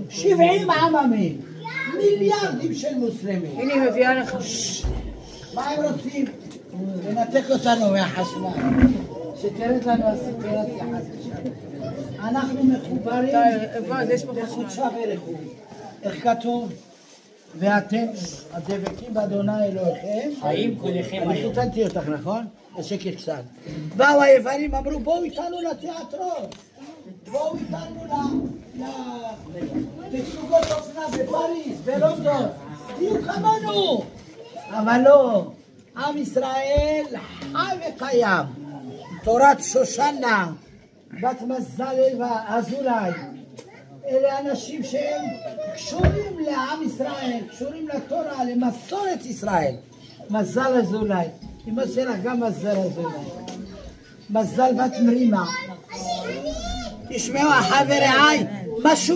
70 עממים, מיליארדים של מוסלמים. הנה היא מביאה לך. מה הם רוצים? לנתק אותנו מהחשמל. שתרד לנו הסיטואציה חדשה. אנחנו מחוברים לחודשה ולחוד. איך כתוב? ואתם הדבקים באדוני אלוהיכם. חיים כולכם אני היום. חיתנתי אותך, נכון? השקט קצת. באו היוונים, אמרו בואו איתנו לתיאטרון. בואו איתנו לתצוגות אופנה בפריז, בלונדון. תהיו כמונו. אבל לא, עם ישראל חי וקיים. תורת שושנה, בת מזל ואזולאי. אלה אנשים שהם קשורים לעם ישראל, קשורים לתורה, למסורת ישראל. מזל אזולאי. אמא לך גם מזל אזולאי. מזל בת מרימה. תשמעו, אחי ורעי, משהו